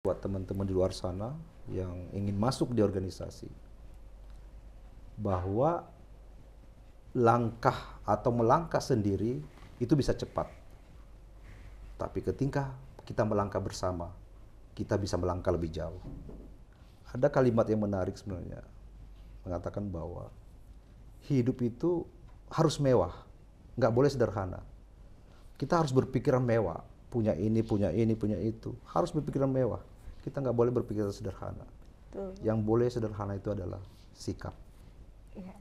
buat teman-teman di luar sana yang ingin masuk di organisasi, bahwa langkah atau melangkah sendiri itu bisa cepat. Tapi ketika kita melangkah bersama, kita bisa melangkah lebih jauh. Ada kalimat yang menarik sebenarnya, mengatakan bahwa hidup itu harus mewah, nggak boleh sederhana. Kita harus berpikiran mewah, punya ini, punya itu, harus berpikiran mewah. Kita nggak boleh berpikiran sederhana. Betul. Yang boleh sederhana itu adalah sikap. Iya.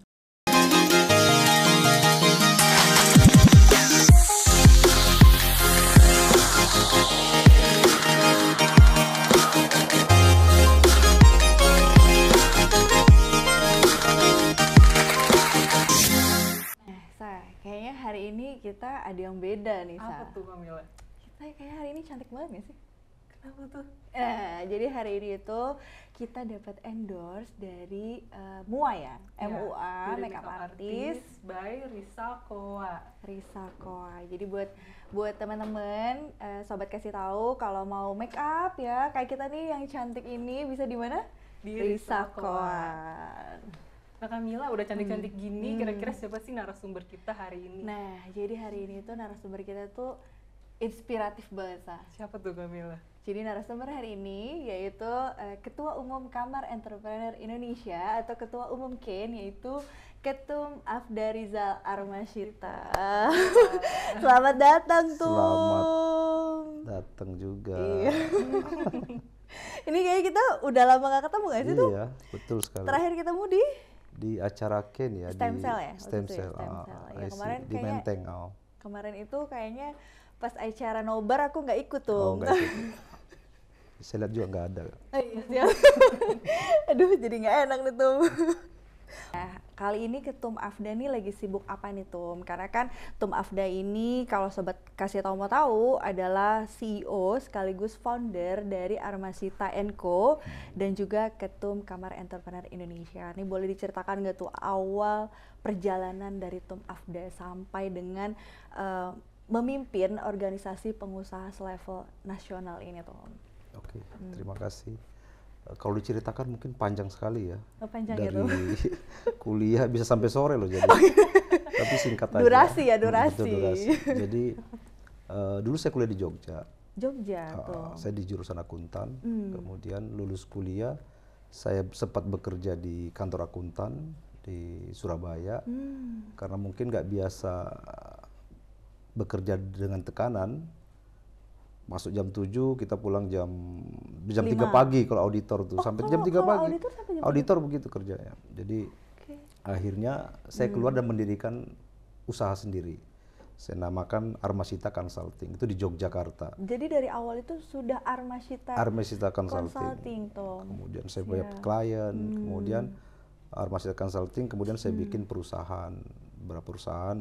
Kayaknya hari ini kita ada yang beda nih, Sa. Apa tuh, Kamila? Kita kayaknya hari ini cantik banget gak sih? Kenapa tuh? Jadi hari ini itu kita dapat endorse dari MUA ya, MUA, makeup artist by Risa Koa. Risa Koa. Jadi buat teman-teman, sobat kasih tahu kalau mau make up ya, kayak kita nih yang cantik ini bisa di mana? Di Risa Risa Koa. Nah, Kamila udah cantik-cantik gini, kira-kira siapa sih narasumber kita hari ini? Nah, jadi hari ini tuh narasumber kita tuh inspiratif banget, Sa. Siapa tuh, Kamila? Jadi narasumber hari ini yaitu Ketua Umum Kamar Entrepreneur Indonesia atau Ketua Umum KEN, yaitu Ketum Afda Rizal Armasyita. Selamat datang tuh. Selamat datang juga. Iya. Ini kayak kita udah lama gak ketemu gak sih tuh? Iya, betul sekali. Terakhir ketemu di acara KEN ya, Stem di Cell ya? Stem Waktu itu ya, Cell. Stem Cell. Ya, I see. kemarin Di kayaknya- Menteng. kemarin itu kayaknya pas acara nobar aku nggak ikut tuh. Oh, enggak ikut. Saya lihat juga nggak ada. Iya, siap. Aduh, jadi nggak enak nih Tum. Nah, kali ini Ketum Afda nih lagi sibuk apa nih Tum? Karena kan Tum Afda ini kalau sobat kasih tahu mau tahu adalah CEO sekaligus founder dari Armasyita & Co dan juga Ketum Kamar Entrepreneur Indonesia. Ini boleh diceritakan nggak tuh awal perjalanan dari Tum Afda sampai dengan memimpin organisasi pengusaha selevel nasional ini Tom? Oke, terima kasih. Kalau diceritakan mungkin panjang sekali ya. Oh, panjang dari gitu. kuliah bisa sampai sore loh jadi. Tapi singkat aja. Durasi ya, durasi. Betul, durasi. Jadi dulu saya kuliah di Jogja. Jogja tuh. Saya di jurusan akuntan. Kemudian lulus kuliah, saya sempat bekerja di kantor akuntan di Surabaya. Karena mungkin nggak biasa bekerja dengan tekanan. Masuk jam 7, kita pulang jam 3 pagi kalau auditor tuh. Sampai jam 3 pagi. Auditor begitu kerjanya. Jadi akhirnya saya keluar dan mendirikan usaha sendiri. Saya namakan Armasyita Consulting. Itu di Yogyakarta. Jadi dari awal itu sudah Armasyita Consulting Tom. Kemudian saya punya klien, kemudian Armasyita Consulting, kemudian saya bikin perusahaan, beberapa perusahaan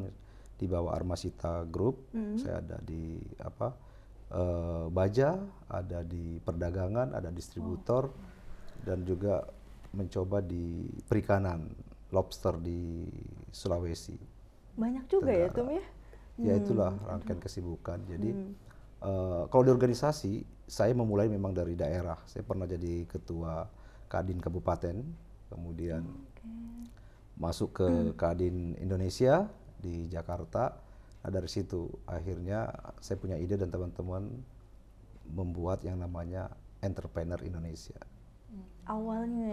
di bawah Armasyita Group. Saya ada di baja, ada di perdagangan, ada distributor, dan juga mencoba di perikanan lobster di Sulawesi. Banyak juga Tenggara. ya Tum ya? Ya itulah rangkaian kesibukan. Jadi kalau di organisasi, saya memulai memang dari daerah. Saya pernah jadi ketua Kadin Kabupaten, kemudian masuk ke Kadin Indonesia di Jakarta. Nah dari situ akhirnya saya punya ide dan teman-teman membuat yang namanya Entrepreneur Indonesia. Awalnya.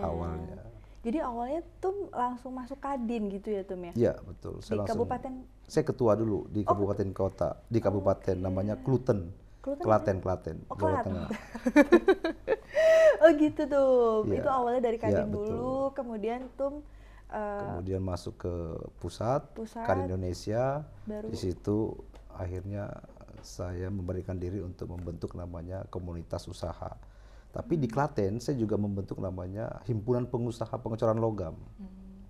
Jadi awalnya Tum langsung masuk Kadin gitu ya Tum ya? Iya betul. Di kabupaten? Saya ketua dulu di kabupaten kota, di kabupaten namanya Kluten. Klaten, Oh, Jawa Klaten. Tengah. Oh gitu Tum. Iya. Itu awalnya dari Kadin Iya, dulu, kemudian Tum kemudian masuk ke pusat. Pusat, Kadin Indonesia. baru- Di situ akhirnya saya memberikan diri untuk membentuk namanya komunitas usaha. Tapi di Klaten saya juga membentuk namanya Himpunan Pengusaha Pengecoran Logam.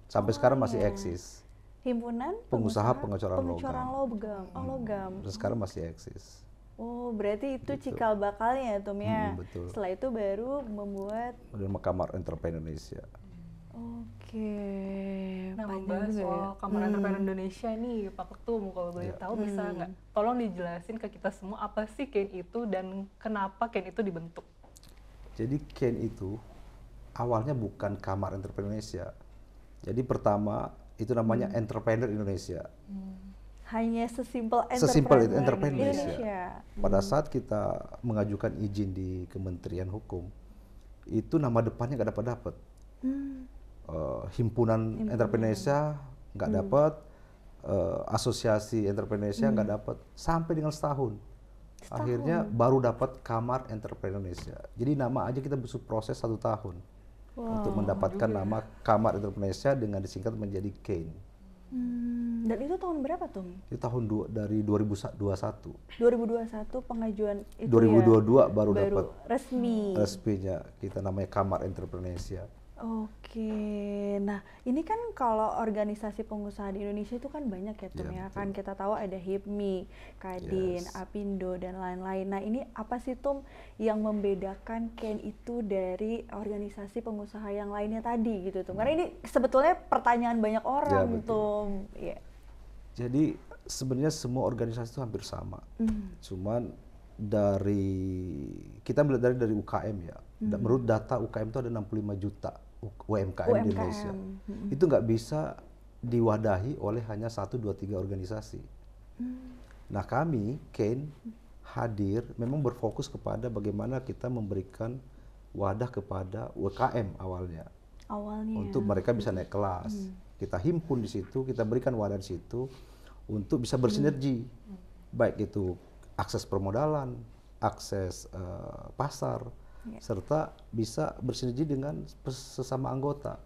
Sampai sekarang masih eksis. Himpunan Pengusaha Pengecoran Logam. Oh, logam. Dan sekarang masih eksis. Oh, berarti itu cikal bakalnya ya Tum ya? Betul. Setelah itu baru membuat. Kemudian Kamar Entrepreneur Indonesia. Oke. Nah, panjang membahas juga ya. soal Kamar Entrepreneur Indonesia nih, Pak Ketum, kalau boleh Iya. tahu bisa nggak tolong dijelasin ke kita semua apa sih KEN itu dan kenapa KEN itu dibentuk? Jadi Ken itu awalnya bukan Kamar Entrepreneur Indonesia. Jadi pertama itu namanya Entrepreneur Indonesia. Hanya sesimpel Sesimpel itu entrepreneur Entrepreneur Indonesia. Pada saat kita mengajukan izin di Kementerian Hukum, itu nama depannya nggak dapat. Himpunan Entrepreneur Indonesia nggak dapat, Asosiasi Entrepreneur Indonesia nggak dapat, sampai dengan setahun. Akhirnya baru dapat Kamar Entrepreneur Indonesia. Jadi nama aja kita butuh proses 1 tahun untuk mendapatkan nama Kamar Entrepreneur Indonesia dengan disingkat menjadi KEIN. Dan itu tahun berapa tuh? Itu tahun dari 2021. 2021 pengajuan itu 2022 ya, baru dapat resminya kita namanya Kamar Entrepreneur Indonesia. Oke, nah ini kan kalau organisasi pengusaha di Indonesia itu kan banyak ya Tum ya, kan kita tahu ada HIPMI, Kadin, Apindo dan lain-lain. Nah ini apa sih Tum yang membedakan KEIN itu dari organisasi pengusaha yang lainnya tadi gitu Tum? Karena ini sebetulnya pertanyaan banyak orang Tum. Yeah. Jadi sebenarnya semua organisasi itu hampir sama, cuman kita melihat dari UKM ya. Menurut data UKM itu ada 65 juta UMKM di Indonesia. Itu nggak bisa diwadahi oleh hanya 1, 2, 3 organisasi. Nah kami, KEIN, hadir memang berfokus kepada bagaimana kita memberikan wadah kepada UKM awalnya. Untuk mereka bisa naik kelas. Kita himpun di situ, kita berikan wadah di situ untuk bisa bersinergi. Baik itu akses permodalan, akses pasar, serta bisa bersinergi dengan sesama anggota.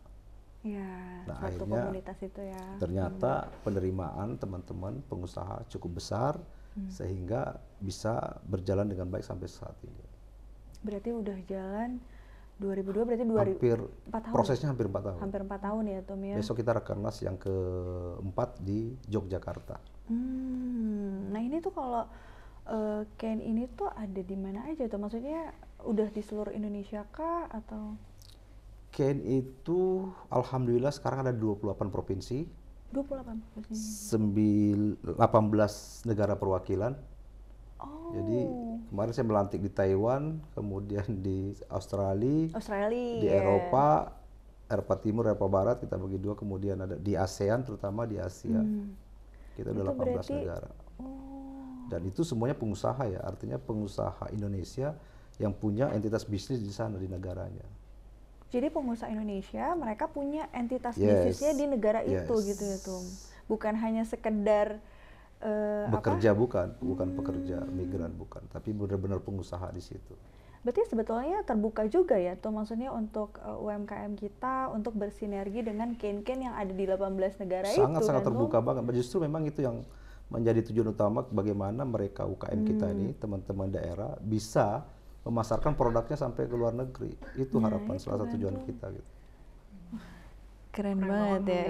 Ya, nah, satu akhirnya komunitas itu ya. Ternyata penerimaan teman-teman pengusaha cukup besar sehingga bisa berjalan dengan baik sampai saat ini. Berarti udah jalan 2002 berarti 4 tahun. Prosesnya hampir 4 tahun. Hampir 4 tahun ya Tom ya. Besok kita rakernas yang ke-4 di Yogyakarta. Nah ini tuh kalau KEIN ini tuh ada di mana aja tuh? Maksudnya udah di seluruh Indonesia kah atau? KEIN itu alhamdulillah sekarang ada 28 provinsi. 28 provinsi. 18 negara perwakilan. Jadi kemarin saya melantik di Taiwan, kemudian di Australia, di Eropa, Eropa Timur, Eropa Barat kita bagi 2, kemudian ada di ASEAN terutama di Asia. Kita udah 18 negara. Dan itu semuanya pengusaha ya, artinya pengusaha Indonesia yang punya entitas bisnis di sana di negaranya. Jadi pengusaha Indonesia mereka punya entitas bisnisnya di negara itu gitu ya Tum. Bukan hanya sekedar bekerja, bukan pekerja migran, bukan, tapi benar-benar pengusaha di situ. Berarti sebetulnya terbuka juga ya Tum, maksudnya untuk UMKM kita untuk bersinergi dengan KEIN-KEIN yang ada di 18 negara itu. Sangat terbuka banget. Justru memang itu yang menjadi tujuan utama bagaimana mereka UKM kita ini, teman-teman daerah bisa memasarkan produknya sampai ke luar negeri. Itu harapan salah satu tujuan kita gitu. Keren banget ya.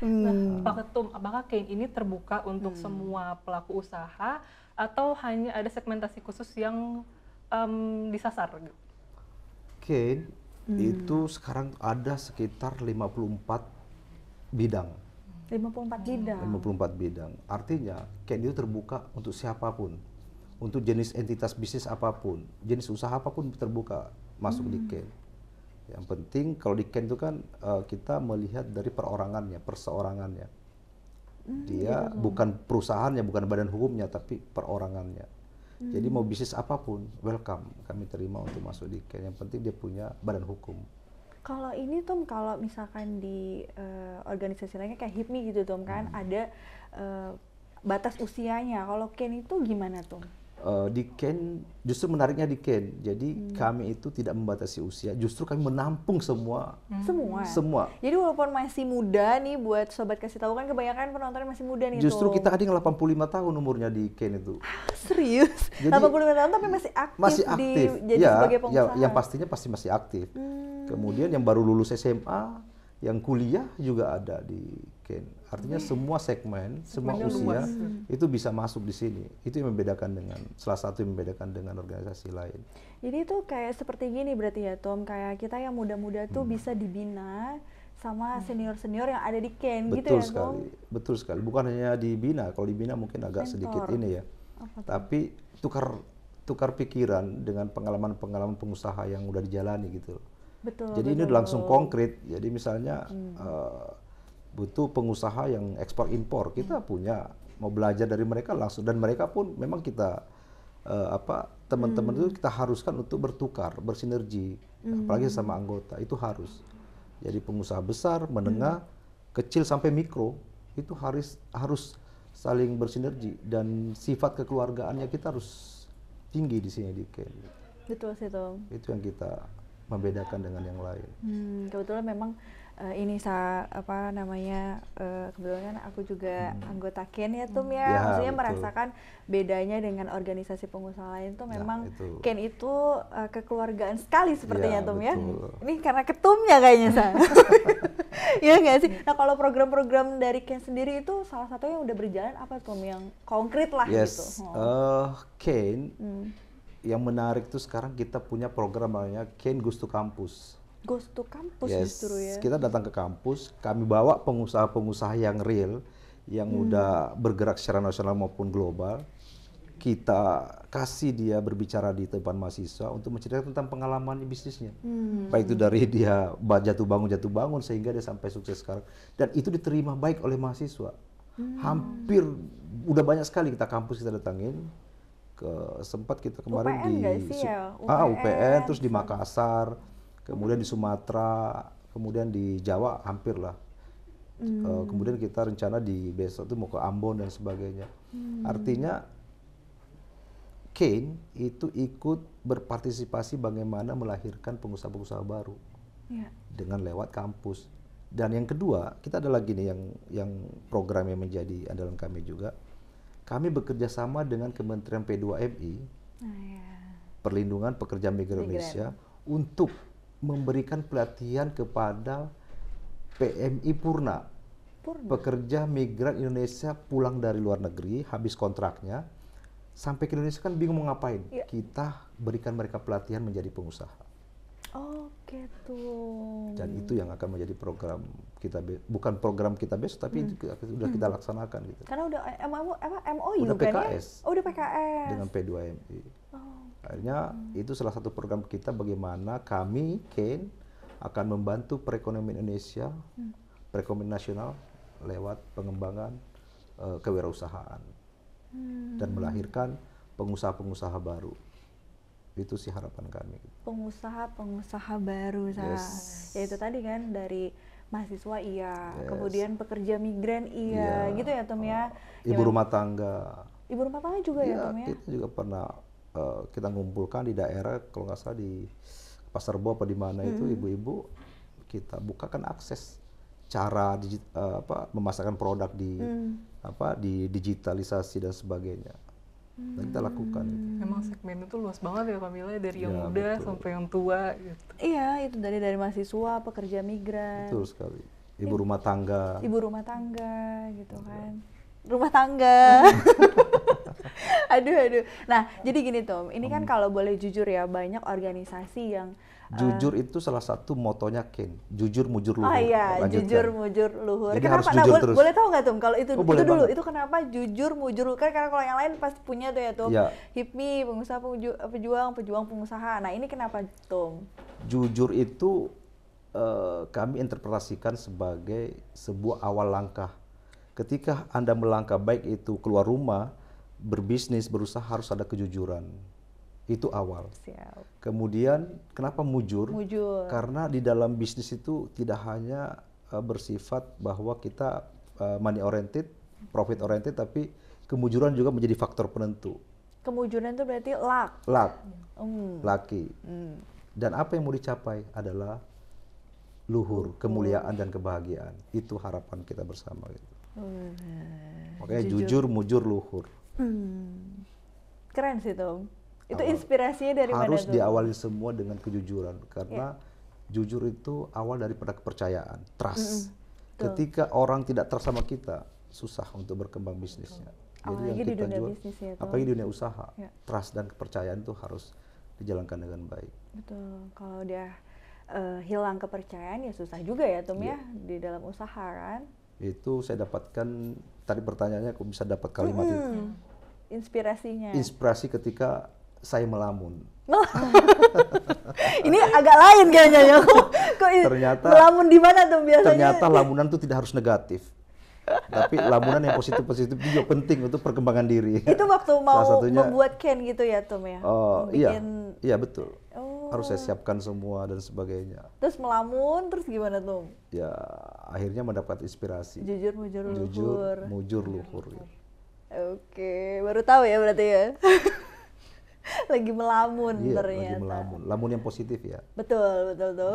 Nah, apakah KEIN ini terbuka untuk semua pelaku usaha atau hanya ada segmentasi khusus yang disasar? KEIN itu sekarang ada sekitar 54 bidang. 54 bidang. Artinya KEIN itu terbuka untuk siapapun. Untuk jenis entitas bisnis apapun, jenis usaha apapun terbuka masuk di KEIN. Yang penting kalau di KEIN itu kan kita melihat dari perorangannya, perseorangannya. Dia bukan perusahaannya, bukan badan hukumnya, tapi perorangannya. Jadi mau bisnis apapun, welcome, kami terima untuk masuk di KEIN. Yang penting dia punya badan hukum. Kalau ini Tom, kalau misalkan di organisasi lainnya kayak HIPMI gitu Tom kan, ada batas usianya. Kalau KEIN itu gimana Tom? Di KEIN, justru menariknya di KEIN, jadi kami itu tidak membatasi usia, justru kami menampung semua. Semua. Jadi walaupun masih muda nih, buat sobat kasih tahu kan kebanyakan penontonnya masih muda nih. Justru kita ada yang 85 tahun umurnya di KEIN itu. Serius? Jadi, 85 tahun tapi masih aktif. Jadi sebagai pengusaha. Yang pastinya pasti masih aktif. Kemudian yang baru lulus SMA, yang kuliah juga ada di KEIN. Artinya semua segmen, semua usia itu bisa masuk di sini. Itu yang membedakan salah satu yang membedakan dengan organisasi lain. Jadi itu kayak seperti gini berarti ya Tom, kayak kita yang muda-muda tuh bisa dibina sama senior-senior yang ada di KEIN gitu ya Tom? Betul sekali. Bukan hanya dibina, kalau dibina mungkin agak sedikit ini ya. Tapi tukar pikiran dengan pengalaman-pengalaman pengusaha yang udah dijalani gitu. Betul. Jadi ini langsung konkret. Jadi misalnya butuh pengusaha yang ekspor impor, kita punya, mau belajar dari mereka langsung, dan mereka pun memang kita teman-teman itu kita haruskan untuk bertukar, bersinergi, apalagi sama anggota itu harus. Jadi pengusaha besar, menengah, kecil sampai mikro itu harus saling bersinergi, dan sifat kekeluargaannya kita harus tinggi di sini di Ken. Betul sih Tom. Itu yang kita membedakan dengan yang lain. Kebetulan memang kebetulan aku juga anggota Ken ya Tom ya. Ya, Maksudnya betul. merasakan bedanya dengan organisasi pengusaha lain tuh memang itu. Ken itu kekeluargaan sekali sepertinya Ya, Tom ya. betul. Ini karena ketumnya kayaknya Sa. Iya nggak sih? Nah kalau program-program dari Ken sendiri itu salah satu yang udah berjalan apa Tom yang konkret lah gitu? Ken yang menarik tuh sekarang kita punya program namanya Ken Goes to Campus. Goes to Campus Yes, justru ya. kita datang ke kampus, kami bawa pengusaha-pengusaha yang real, yang udah bergerak secara nasional maupun global. Kita kasih dia berbicara di depan mahasiswa untuk menceritakan tentang pengalaman bisnisnya. Baik itu dari dia jatuh bangun sehingga dia sampai sukses sekarang. Dan itu diterima baik oleh mahasiswa. Hampir udah banyak sekali kita kampus kita datangin. Sempat kita kemarin UPN nggak sih ya? UPN, terus di Makassar, kemudian di Sumatera, kemudian di Jawa hampir lah. Kemudian kita rencana di besok itu mau ke Ambon dan sebagainya. Artinya Ken itu ikut berpartisipasi bagaimana melahirkan pengusaha-pengusaha baru dengan lewat kampus. Dan yang kedua, kita ada lagi nih yang program yang menjadi andalan kami juga. Kami bekerja sama dengan Kementerian P2MI, Perlindungan Pekerja Migran Indonesia, untuk memberikan pelatihan kepada PMI Purna. Pekerja migran Indonesia pulang dari luar negeri, habis kontraknya, sampai ke Indonesia kan bingung mau ngapain. Kita berikan mereka pelatihan menjadi pengusaha. Oke tuh. Dan itu yang akan menjadi program kita, bukan program kita besok, tapi sudah kita laksanakan gitu. Karena udah MOU Udah kan PKS. ya? Oh, udah PKS. Dengan P2MI. Akhirnya itu salah satu program kita bagaimana kami, Ken, akan membantu perekonomian Indonesia, perekonomian nasional lewat pengembangan kewirausahaan. Dan melahirkan pengusaha-pengusaha baru. Itu sih harapan kami. Pengusaha baru, ya itu tadi kan dari mahasiswa kemudian pekerja migran gitu ya Tom ya. Ibu rumah tangga. Ibu rumah tangga juga ya Tom ya. Kita juga pernah kita ngumpulkan di daerah, kalau nggak salah di Pasar Bo apa di mana itu ibu-ibu, kita bukakan akses cara memasarkan produk di digitalisasi dan sebagainya. Dan kita lakukan. Memang segmen itu luas banget ya Kamila, dari yang muda sampai yang tua gitu. Iya, itu dari mahasiswa, pekerja migran. Betul sekali. Ibu rumah tangga. Ibu rumah tangga gitu kan. Rumah tangga. Aduh. Nah, jadi gini Tom, ini kan kalau boleh jujur ya, banyak organisasi yang jujur itu salah satu motonya Ken. Jujur, mujur, luhur. Oh iya, Lanjutkan. jujur, mujur, luhur. Jadi Kenapa? harus jujur terus. Boleh tahu nggak Tom? Kalau itu dulu, banget. itu kenapa jujur, mujur, luhur? Karena kalau yang lain pasti punya tuh ya Tom. Ya. HIPMI, pengusaha, pejuang, pengusaha. Nah ini kenapa Tom? Jujur itu kami interpretasikan sebagai sebuah awal langkah. Ketika Anda melangkah, baik itu keluar rumah, berbisnis, berusaha, harus ada kejujuran. Itu awal. Siap. Kemudian kenapa mujur? Mujur. Karena di dalam bisnis itu tidak hanya bersifat bahwa kita money oriented, profit oriented, tapi kemujuran juga menjadi faktor penentu. Kemujuran itu berarti luck. Laki. Dan apa yang mau dicapai adalah luhur, kemuliaan dan kebahagiaan. Itu harapan kita bersama gitu. Makanya jujur, mujur, luhur. Keren sih Tom. Itu inspirasinya dari mana tuh? Harus diawali semua dengan kejujuran, karena jujur itu awal daripada kepercayaan, trust. Ketika orang tidak trust sama kita, susah untuk berkembang bisnisnya. Jadi yang kita jual, apalagi di dunia usaha, trust dan kepercayaan itu harus dijalankan dengan baik. Betul. Kalau dia hilang kepercayaan ya susah juga ya Tom ya di dalam usaha kan. Itu saya dapatkan, tadi pertanyaannya kok bisa dapat kalimat itu. Inspirasinya. Inspirasi ketika saya melamun. Ini agak lain kayaknya ya. Kok Ternyata melamun di mana tuh biasanya? Ternyata lamunan itu tidak harus negatif. Tapi lamunan yang positif-positif itu juga penting untuk perkembangan diri. Itu waktu Salah mau satunya, membuat Ken gitu ya, Tum ya? oh iya, Bikin- iya betul. Oh. Harus saya siapkan semua dan sebagainya. Terus melamun, terus gimana, Tum? Ya akhirnya mendapat inspirasi. Jujur, mujur, luhur. Jujur, mujur, luhur. Oke, baru tahu ya berarti ya. Lagi melamun Iya, ternyata. lagi melamun. Lamun yang positif ya. Betul, betul tuh.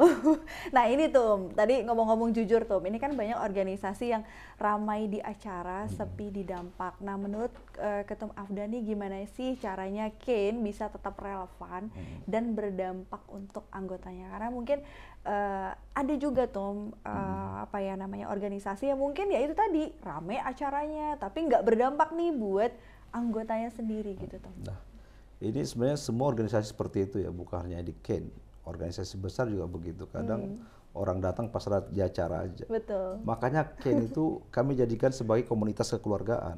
Nah ini tuh, tadi ngomong-ngomong jujur tuh, ini kan banyak organisasi yang ramai di acara, sepi di dampak. Nah menurut Ketum Afdani gimana sih caranya Ken bisa tetap relevan dan berdampak untuk anggotanya? Karena mungkin ada juga tuh, apa ya namanya, organisasi yang mungkin ya itu tadi, ramai acaranya, tapi nggak berdampak nih buat anggotanya sendiri gitu tuh. Nah, ini sebenarnya semua organisasi seperti itu ya, bukan hanya di Ken. Organisasi besar juga begitu. Kadang orang datang pas di acara aja. Betul. Makanya Ken itu kami jadikan sebagai komunitas kekeluargaan.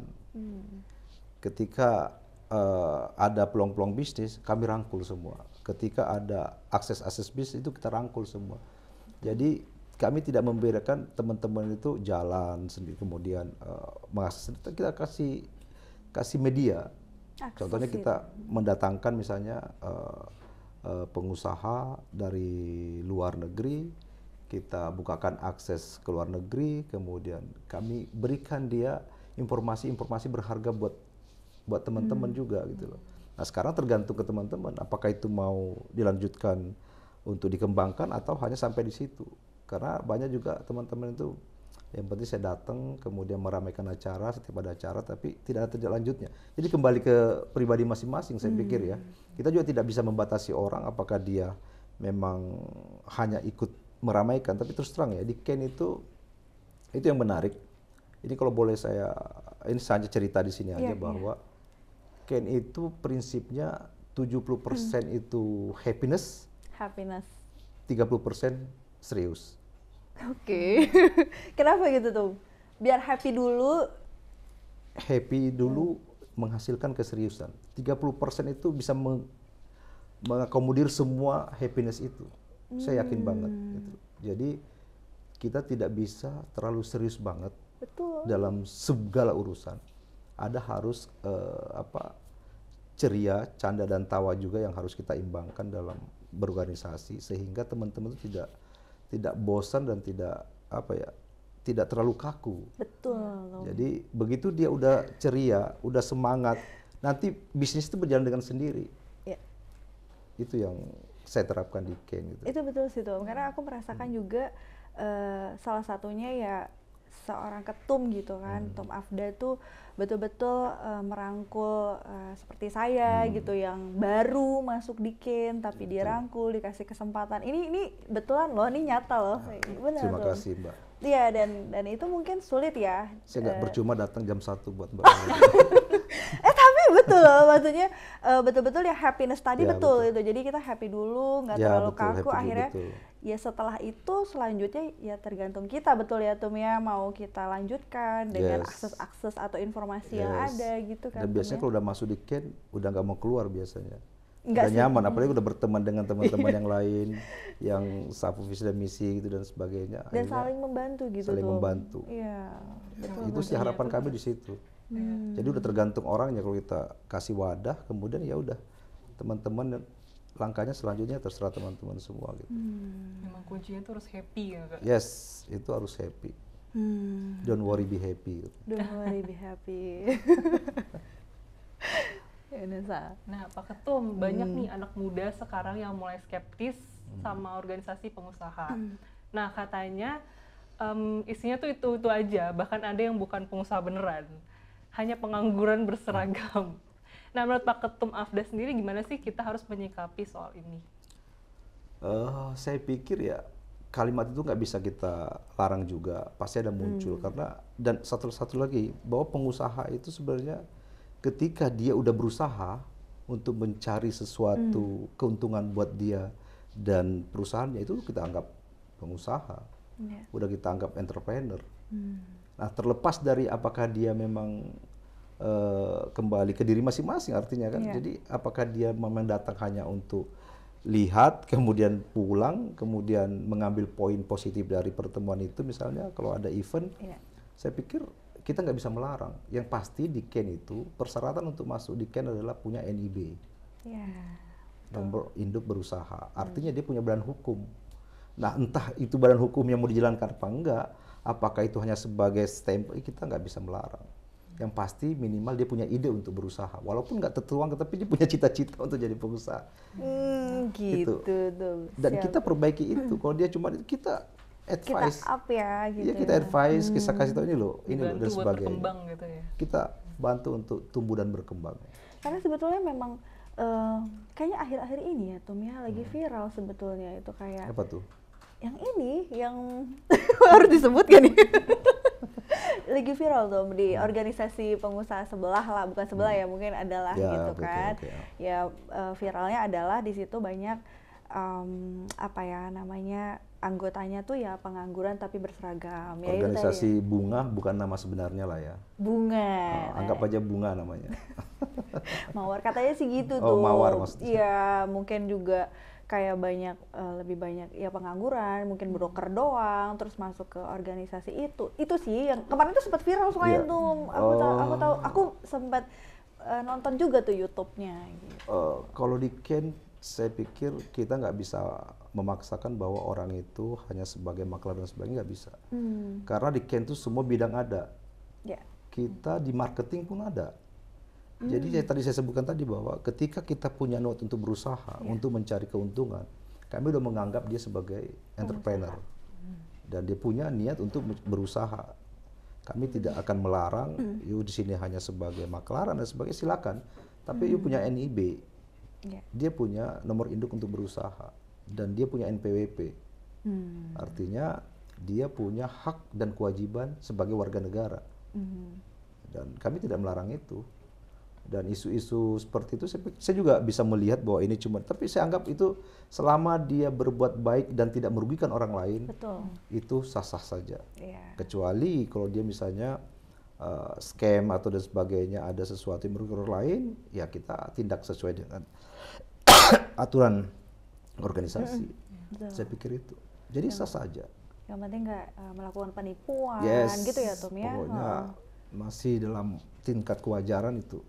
Ketika ada peluang-peluang bisnis, kami rangkul semua. Ketika ada akses-akses bisnis itu kita rangkul semua. Jadi kami tidak membedakan teman-teman itu jalan sendiri kemudian mengakses, kita kasih media. Contohnya kita mendatangkan misalnya pengusaha dari luar negeri, kita bukakan akses ke luar negeri, kemudian kami berikan dia informasi-informasi berharga buat teman-teman juga gitu loh. Nah sekarang tergantung ke teman-teman, apakah itu mau dilanjutkan untuk dikembangkan atau hanya sampai di situ. Karena banyak juga teman-teman itu yang penting saya datang kemudian meramaikan acara, setiap ada acara tapi tidak ada tindak lanjutnya. Jadi kembali ke pribadi masing-masing saya pikir ya. Kita juga tidak bisa membatasi orang apakah dia memang hanya ikut meramaikan, tapi terus terang ya di Ken itu yang menarik. Ini kalau boleh ini saja cerita di sini aja bahwa Ken itu prinsipnya 70% itu happiness, 30% serius. Oke. Kenapa gitu tuh? Biar happy dulu. Happy dulu menghasilkan keseriusan. 30% itu bisa mengakomodir semua happiness itu. Saya yakin banget. Gitu. Jadi kita tidak bisa terlalu serius banget. Betul. Dalam segala urusan. Ada harus ceria, canda dan tawa juga yang harus kita imbangkan dalam berorganisasi sehingga teman-teman itu tidak bosan dan tidak terlalu kaku. Betul. Jadi begitu dia udah ceria, udah semangat, nanti bisnis itu berjalan dengan sendiri. Ya. Itu yang saya terapkan di Ken gitu. Itu betul sih tuh, karena aku merasakan juga salah satunya ya seorang ketum gitu kan, Tum Afda tuh betul-betul merangkul seperti saya gitu yang baru masuk di Ken tapi dia rangkul, dikasih kesempatan. Ini betulan loh, ini nyata loh. Benar. Terima kasih Mbak. Iya dan itu mungkin sulit ya. Saya nggak percuma datang jam 1 buat Mbak. Tapi betul loh, maksudnya betul-betul ya happiness tadi Ya, betul itu. Jadi kita happy dulu, nggak Ya, terlalu betul, kaku. happy dulu, Akhirnya betul. ya setelah itu selanjutnya ya tergantung kita betul ya Tum ya, mau kita lanjutkan dengan Yes. akses-akses atau informasi yang Yes. ada gitu kan. Dan Tum biasanya ya. kalau udah masuk di Ken, udah nggak mau keluar biasanya. Nggak Udah sih. nyaman, apalagi udah berteman dengan teman-teman yang lain, yang satu visi dan misi gitu dan sebagainya. Dan Akhirnya saling membantu gitu saling Tum. membantu. Iya. Betul. Itu sih harapan kami di situ. Jadi udah tergantung orangnya, kalau kita kasih wadah, kemudian ya udah teman-teman langkahnya selanjutnya terserah teman-teman semua gitu. Memang kuncinya tuh harus happy ya Kak. Yes, itu harus happy. Don't worry, be happy. Don't worry, be happy. Ya, Nesa. Nah, Pak Ketum, banyak nih anak muda sekarang yang mulai skeptis sama organisasi pengusaha. Nah, katanya isinya tuh itu aja, bahkan ada yang bukan pengusaha beneran, hanya pengangguran berseragam. Nah, menurut Pak Ketum Afda sendiri gimana sih kita harus menyikapi soal ini? Saya pikir ya kalimat itu nggak bisa kita larang juga, pasti ada muncul karena dan satu lagi bahwa pengusaha itu sebenarnya ketika dia udah berusaha untuk mencari sesuatu keuntungan buat dia dan perusahaannya, itu kita anggap pengusaha, udah kita anggap entrepreneur. Nah terlepas dari apakah dia memang kembali ke diri masing-masing artinya kan. Iya. Jadi apakah dia memang datang hanya untuk lihat, kemudian pulang, kemudian mengambil poin positif dari pertemuan itu misalnya kalau ada event, Iya. saya pikir kita nggak bisa melarang. Yang pasti di Ken itu persyaratan untuk masuk di Ken adalah punya NIB, Iya. nomor induk berusaha. Artinya dia punya badan hukum. Nah entah itu badan hukum yang mau dijalankan apa enggak, apakah itu hanya sebagai stempel, kita nggak bisa melarang. Yang pasti minimal dia punya ide untuk berusaha, walaupun nggak tertuang, tapi dia punya cita-cita untuk jadi pengusaha. Gitu tuh. Dan Siap. kita perbaiki itu. Kalau dia cuma itu, kita Kita advice. up ya gitu. Iya, kita advice, kita kasih tahu ini loh, ini loh Bantu dan buat sebagainya. berkembang gitu ya. Kita bantu untuk tumbuh dan berkembang. Karena sebetulnya memang kayaknya akhir-akhir ini ya Tum ya lagi viral sebetulnya itu kayak Apa tuh? yang ini yang harus disebut gak nih? Lagi viral tuh di organisasi pengusaha sebelah lah, bukan sebelah ya mungkin adalah Ya, gitu betul, kan. oke. Ya viralnya adalah di situ banyak apa ya namanya anggotanya tuh ya pengangguran tapi berseragam. Ya itu tadi ya. Organisasi Bunga bukan nama sebenarnya lah ya. Bunga. Anggap aja Bunga namanya. Mawar katanya sih gitu Oh, tuh. Mawar maksudnya. Iya, mungkin juga kayak banyak lebih banyak ya pengangguran, mungkin broker doang, terus masuk ke organisasi itu. Itu sih yang kemarin tuh sempat viral soalnya Iya. tuh. Aku sempat nonton juga tuh YouTube-nya gitu. Kalau di Ken, saya pikir kita nggak bisa memaksakan bahwa orang itu hanya sebagai maklar dan sebagainya, nggak bisa. Karena di Ken tuh semua bidang ada. Ya. Kita di marketing pun ada. Jadi tadi saya sebutkan tadi bahwa ketika kita punya niat untuk berusaha, untuk mencari keuntungan, kami udah menganggap dia sebagai entrepreneur. Dan dia punya niat untuk berusaha. Kami tidak akan melarang, you di sini hanya sebagai maklaran dan sebagainya, silakan. Tapi you punya NIB, Ya. dia punya nomor induk untuk berusaha, dan dia punya NPWP. Artinya dia punya hak dan kewajiban sebagai warga negara. Dan kami tidak melarang itu. Dan isu-isu seperti itu saya juga bisa melihat bahwa ini cuma, tapi saya anggap itu selama dia berbuat baik dan tidak merugikan orang lain, Betul. itu sah-sah saja. Iya. Kecuali kalau dia misalnya scam atau dan sebagainya, ada sesuatu yang merugikan orang lain, ya kita tindak sesuai dengan aturan organisasi. Betul. Saya pikir itu. Jadi sah saja. Yang penting nggak melakukan penipuan Yes. gitu ya Tom ya. Pokoknya masih dalam tingkat kewajaran itu.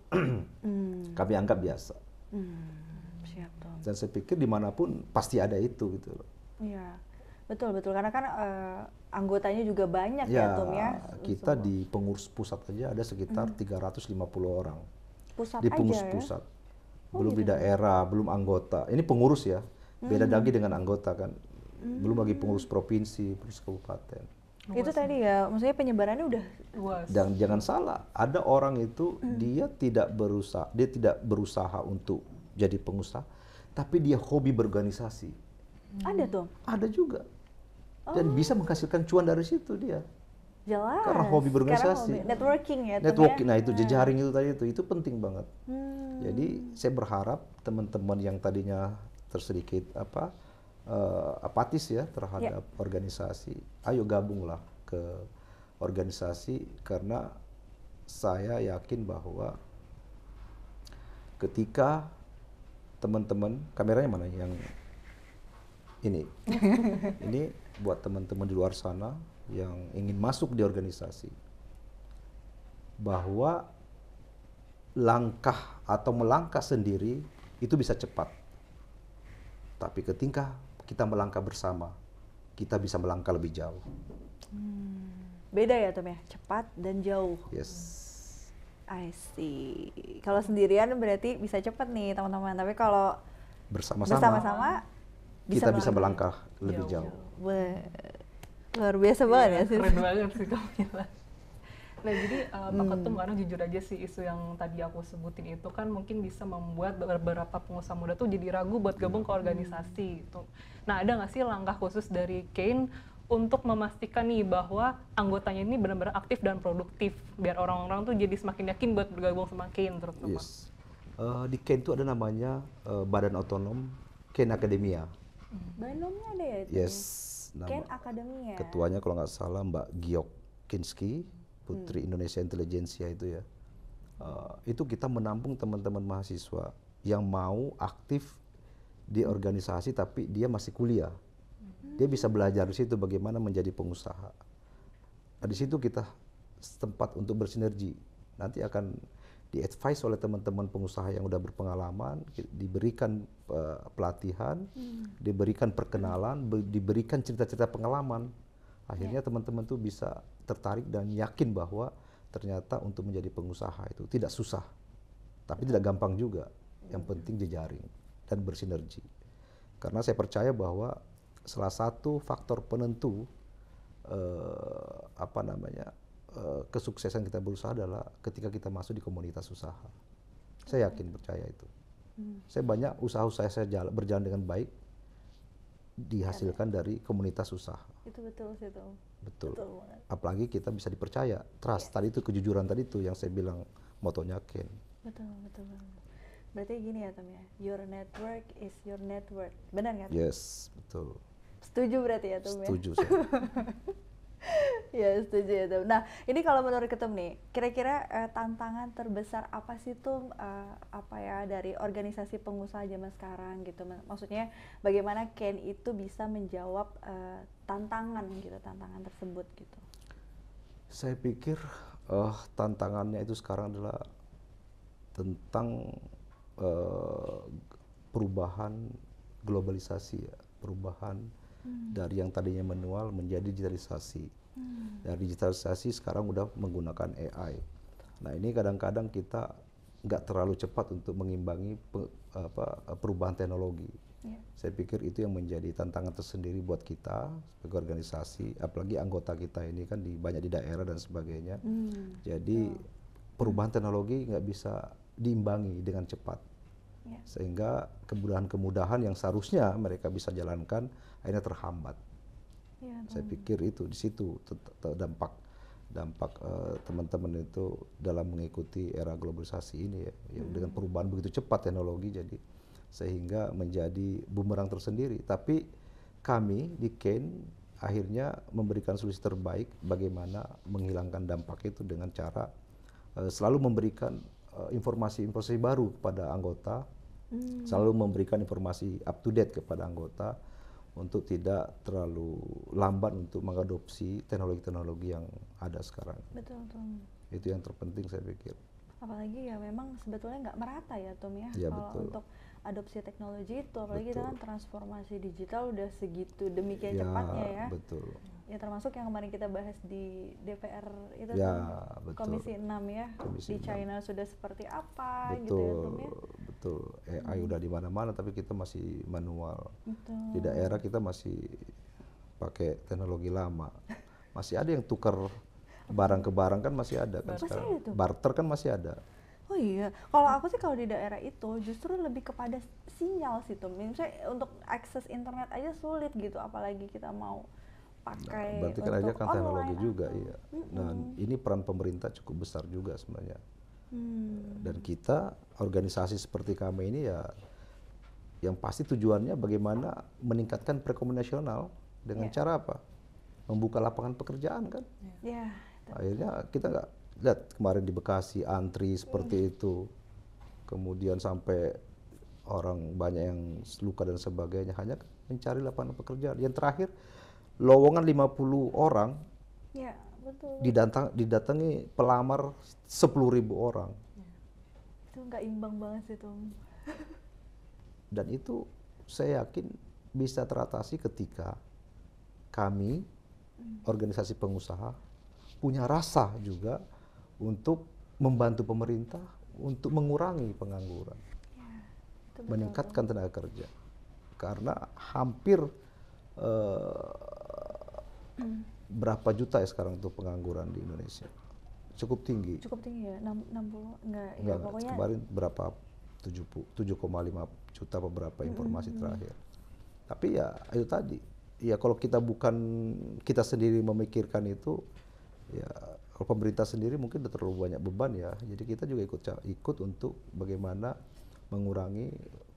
Kami anggap biasa. Siap Tom. Dan saya pikir dimanapun pasti ada itu gitu loh. Iya. Betul karena kan anggotanya juga banyak ya Tom ya. Kita di pengurus pusat aja ada sekitar 350 orang. Pusat Di aja pengurus ya. pusat. Belum di daerah, belum anggota. Ini pengurus ya. Beda lagi dengan anggota kan. Belum lagi pengurus provinsi, pengurus kabupaten. Itu tadi ya, maksudnya penyebarannya udah Luas. Dan jangan salah, ada orang itu dia tidak berusaha untuk jadi pengusaha, tapi dia hobi berorganisasi. ada Tom. Ada juga. Dan bisa menghasilkan cuan dari situ dia. Jelas. Karena hobi berorganisasi. Sekarang networking ya Tom Networking, ya. nah itu jejaring itu tadi itu penting banget. Jadi saya berharap teman-teman yang tadinya tersedikit apatis ya terhadap organisasi, ayo gabunglah ke organisasi, karena saya yakin bahwa ketika teman-teman, kameranya mana yang ini buat teman-teman di luar sana yang ingin masuk di organisasi, bahwa langkah atau melangkah sendiri itu bisa cepat, tapi ketika kita melangkah bersama, kita bisa melangkah lebih jauh. Beda ya Tom ya, cepat dan jauh. Yes. I see. Kalau sendirian berarti bisa cepat nih teman-teman, tapi kalau bersama-sama kita bisa melangkah lebih jauh. Wah, luar biasa banget ya sih. Keren banget sih Kamila. Nah jadi Pak Ketum, karena jujur aja sih isu yang tadi aku sebutin itu kan mungkin bisa membuat beberapa pengusaha muda tuh jadi ragu buat gabung ke organisasi gitu. Nah ada nggak sih langkah khusus dari Ken untuk memastikan nih bahwa anggotanya ini benar-benar aktif dan produktif biar orang-orang tuh jadi semakin yakin buat bergabung sama Ken terutama? Yes. Di Ken itu ada namanya Badan Otonom Ken Akademia. Banomnya ada ya? Tom? Yes. Ken Akademia. Ketuanya kalau nggak salah Mbak Giok Kinski, Putri Indonesia Intelijensia itu ya. itu kita menampung teman-teman mahasiswa yang mau aktif di organisasi tapi dia masih kuliah. Dia bisa belajar di situ bagaimana menjadi pengusaha. Nah, di situ kita tempat untuk bersinergi. Nanti akan di-advise oleh teman-teman pengusaha yang udah berpengalaman, diberikan pelatihan, diberikan perkenalan, diberikan cerita-cerita pengalaman. Akhirnya teman-teman tuh bisa tertarik dan yakin bahwa ternyata untuk menjadi pengusaha itu tidak susah, tapi tidak gampang juga. Yang penting jejaring dan bersinergi. Karena saya percaya bahwa salah satu faktor penentu kesuksesan kita berusaha adalah ketika kita masuk di komunitas usaha. Saya yakin percaya itu. Saya banyak usaha-usaha saya berjalan dengan baik dihasilkan dari komunitas usaha. Itu betul sih Tom. Betul. Betul banget. Apalagi kita bisa dipercaya, trust tadi itu, kejujuran tadi itu yang saya bilang motonya Ken. Betul banget. Berarti gini ya Tom ya, your network is your net worth. Benar nggak? Yes, betul. Setuju berarti ya Tom ya? Setuju saya. Ya setuju ya Tom. Nah ini kalau menurut Tom nih, kira-kira tantangan terbesar apa sih Tom dari organisasi pengusaha zaman sekarang gitu? Maksudnya bagaimana Ken itu bisa menjawab tantangan tersebut gitu? Saya pikir tantangannya itu sekarang adalah tentang perubahan globalisasi ya, perubahan dari yang tadinya manual menjadi digitalisasi. Dari digitalisasi sekarang udah menggunakan AI. Nah ini kadang-kadang kita nggak terlalu cepat untuk mengimbangi perubahan teknologi. Saya pikir itu yang menjadi tantangan tersendiri buat kita sebagai organisasi, apalagi anggota kita ini kan banyak di daerah dan sebagainya. Jadi perubahan teknologi nggak bisa diimbangi dengan cepat. Sehingga kemudahan-kemudahan yang seharusnya mereka bisa jalankan akhirnya terhambat. Saya pikir itu di situ dampak teman-teman itu dalam mengikuti era globalisasi ini ya, yang dengan perubahan begitu cepat teknologi, jadi sehingga menjadi bumerang tersendiri. Tapi kami di Ken akhirnya memberikan solusi terbaik bagaimana menghilangkan dampak itu dengan cara selalu memberikan informasi-informasi baru kepada anggota, selalu memberikan informasi up to date kepada anggota untuk tidak terlalu lambat untuk mengadopsi teknologi-teknologi yang ada sekarang. Betul Tom. Itu yang terpenting saya pikir. Apalagi ya memang sebetulnya nggak merata ya Tom ya, kalau betul. untuk adopsi teknologi itu, apalagi kita kan transformasi digital udah segitu demikian cepatnya ya. Betul. Ya termasuk yang kemarin kita bahas di DPR itu Betul. Komisi 6 ya, Komisi di 6. China sudah seperti apa Betul, gitu ya Tom ya. Betul. AI udah di mana-mana tapi kita masih manual. Betul. Di daerah kita masih pakai teknologi lama. Masih ada yang tukar barang ke barang kan masih ada kan sekarang. Ada tuh? Barter kan masih ada. Oh iya, kalau aku sih kalau di daerah itu justru lebih kepada sinyal sih Tom. Misalnya untuk akses internet aja sulit gitu, apalagi kita mau pakai berarti kan aja kan teknologi juga iya. Dan ini peran pemerintah cukup besar juga sebenarnya. Dan kita organisasi seperti kami ini ya yang pasti tujuannya bagaimana meningkatkan perekonomian nasional dengan cara apa? Membuka lapangan pekerjaan kan. Akhirnya kita nggak lihat kemarin di Bekasi antri seperti itu, kemudian sampai orang banyak yang luka dan sebagainya hanya mencari lapangan pekerjaan. Yang terakhir lowongan 50 orang didatangi pelamar 10.000 orang. Itu nggak imbang banget sih Tom. Dan itu saya yakin bisa teratasi ketika kami organisasi pengusaha punya rasa juga untuk membantu pemerintah untuk mengurangi pengangguran, meningkatkan tenaga kerja. Karena hampir berapa juta ya sekarang tuh pengangguran di Indonesia? Cukup tinggi. Cukup tinggi ya, 60 enggak ya Enggak, pokoknya. Kemarin berapa 7,5 juta beberapa informasi terakhir. Tapi ya itu tadi, ya kalau kita bukan kita sendiri memikirkan itu, ya kalau pemerintah sendiri mungkin udah terlalu banyak beban ya. Jadi kita juga ikut untuk bagaimana mengurangi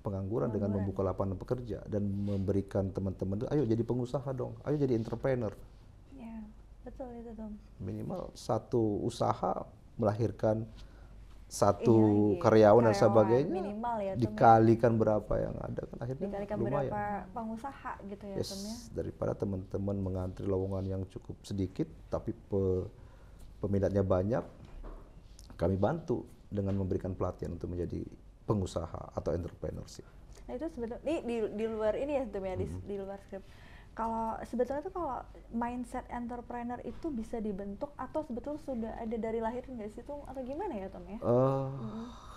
pengangguran dengan membuka lapangan pekerja dan memberikan teman-teman itu, ayo jadi pengusaha dong, ayo jadi entrepreneur. Ya, betul itu Tom. Minimal satu usaha melahirkan satu Iya, karyawan dan sebagainya minimal ya Tom ya. dikalikan berapa yang ada kan akhirnya Dikalikan lumayan. berapa pengusaha gitu ya Tom ya. Daripada teman-teman mengantri lowongan yang cukup sedikit tapi peminatnya banyak, kami bantu dengan memberikan pelatihan untuk menjadi pengusaha atau entrepreneurship. Nah itu sebetulnya di luar ini ya Tom ya, di luar skrip. Kalau sebetulnya tuh kalau mindset entrepreneur itu bisa dibentuk atau sebetulnya sudah ada dari lahir nggak sih Tom atau gimana ya Tom ya?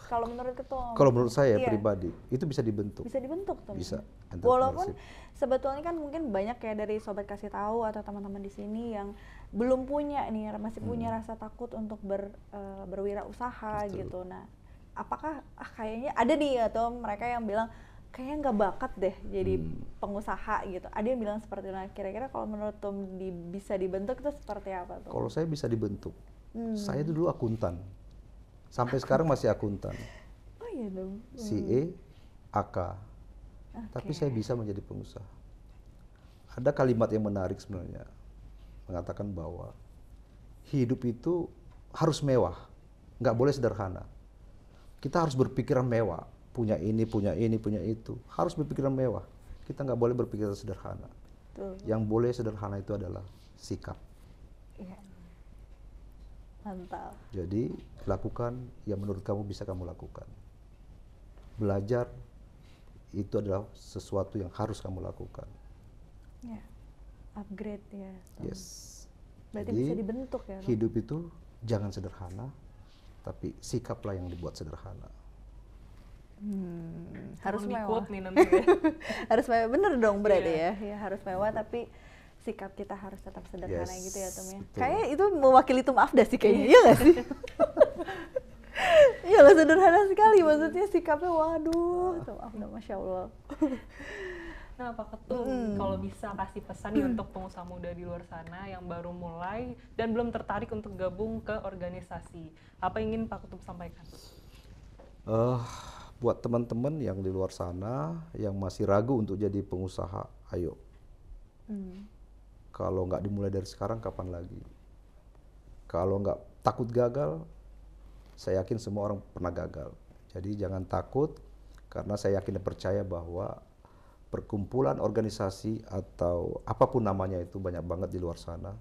Kalau menurut Ketum? Kalau menurut saya pribadi itu bisa dibentuk. Bisa dibentuk Tom. Bisa. Walaupun sebetulnya kan mungkin banyak ya dari sobat kasih tahu atau teman-teman di sini yang belum punya nih, masih punya rasa takut untuk berwirausaha gitu. Nah, apakah kayaknya ada nih atau mereka yang bilang kayaknya nggak bakat deh jadi pengusaha gitu. Ada yang bilang seperti itu. Nah, kira-kira kalau menurut Tom bisa dibentuk itu seperti apa tuh? Kalau saya bisa dibentuk, saya dulu akuntan. Sampai sekarang masih akuntan. Oh iya dong. CA, AK. Tapi saya bisa menjadi pengusaha. Ada kalimat yang menarik sebenarnya. Mengatakan bahwa hidup itu harus mewah. Nggak boleh sederhana. Kita harus berpikiran mewah. Punya ini, punya itu. Harus berpikiran mewah. Kita nggak boleh berpikiran sederhana. Betul. Yang boleh sederhana itu adalah sikap. Iya. Mantap. Jadi lakukan yang menurut kamu bisa kamu lakukan. Belajar itu adalah sesuatu yang harus kamu lakukan. Ya. Upgrade ya. Yes. Berarti jadi, bisa dibentuk ya. Hidup itu jangan sederhana, tapi sikaplah yang dibuat sederhana. Harus mewah. Nih nanti ya. Harus mewah, bener dong berarti ya. Ya harus mewah tapi sikap kita harus tetap sederhana gitu ya Tom ya. Kayak itu mewakili Tom Afda sih kayaknya, iya gak sih? Iya lah, sederhana sekali maksudnya sikapnya, waduh Tom Afda Masya Allah. Nah Pak Ketum, kalau bisa kasih pesan nih untuk pengusaha muda di luar sana yang baru mulai dan belum tertarik untuk gabung ke organisasi, apa yang ingin Pak Ketum sampaikan? Buat teman-teman yang di luar sana yang masih ragu untuk jadi pengusaha, ayo. Kalau nggak dimulai dari sekarang, kapan lagi? Kalau nggak takut gagal, saya yakin semua orang pernah gagal. Jadi jangan takut, karena saya yakin dan percaya bahwa perkumpulan organisasi atau apapun namanya itu banyak banget di luar sana,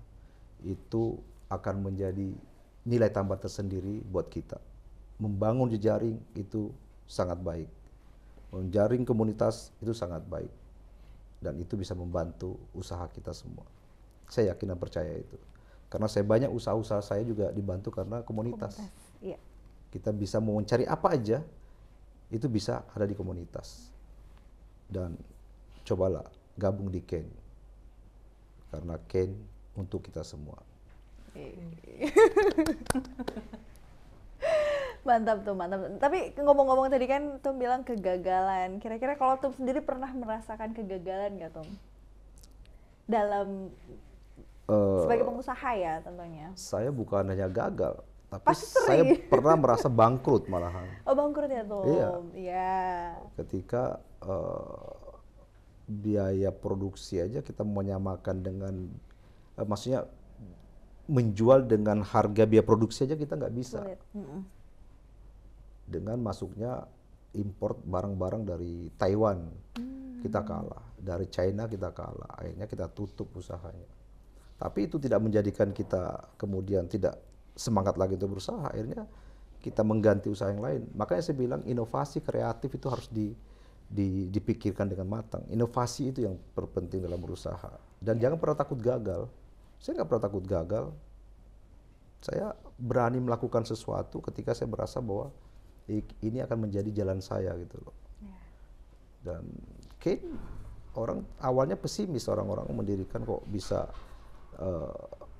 itu akan menjadi nilai tambah tersendiri buat kita. Membangun jejaring itu sangat baik. Menjaring komunitas itu sangat baik. Dan itu bisa membantu usaha kita semua. Saya yakin dan percaya itu. Karena saya banyak usaha-usaha saya juga dibantu karena komunitas. Iya. Kita bisa mau mencari apa aja, itu bisa ada di komunitas. Dan cobalah gabung di Ken. Karena Ken untuk kita semua. Mantap tuh, mantap. Tapi ngomong-ngomong tadi kan Tom bilang kegagalan. Kira-kira kalau Tom sendiri pernah merasakan kegagalan nggak Tom? Dalam sebagai pengusaha ya tentunya. Saya bukan hanya gagal, tapi Pasti saya pernah merasa bangkrut malahan. Oh bangkrut ya Tom? Iya. Ketika biaya produksi aja kita menyamakan dengan, maksudnya menjual dengan harga biaya produksi aja kita nggak bisa. Dengan masuknya import barang-barang dari Taiwan, kita kalah. Dari China kita kalah. Akhirnya kita tutup usahanya. Tapi itu tidak menjadikan kita kemudian tidak semangat lagi untuk berusaha. Akhirnya kita mengganti usaha yang lain. Makanya saya bilang inovasi kreatif itu harus dipikirkan dengan matang. Inovasi itu yang terpenting dalam berusaha. Dan jangan pernah takut gagal. Saya nggak pernah takut gagal. Saya berani melakukan sesuatu ketika saya merasa bahwa ini akan menjadi jalan saya gitu loh. Dan Kane orang awalnya pesimis, orang-orang mendirikan kok bisa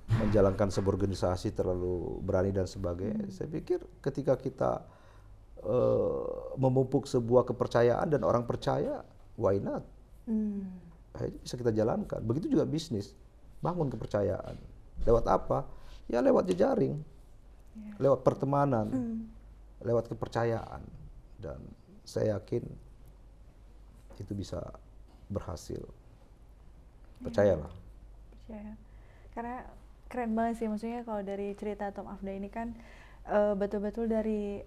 menjalankan sebuah organisasi terlalu berani dan sebagainya. Saya pikir ketika kita memupuk sebuah kepercayaan dan orang percaya, why not? Akhirnya bisa kita jalankan. Begitu juga bisnis, bangun kepercayaan. Lewat apa? Ya lewat jejaring, lewat pertemanan, lewat kepercayaan. Dan saya yakin itu bisa berhasil. Percayalah. Percaya. Karena keren banget sih, maksudnya kalau dari cerita Tom Afda ini kan betul-betul dari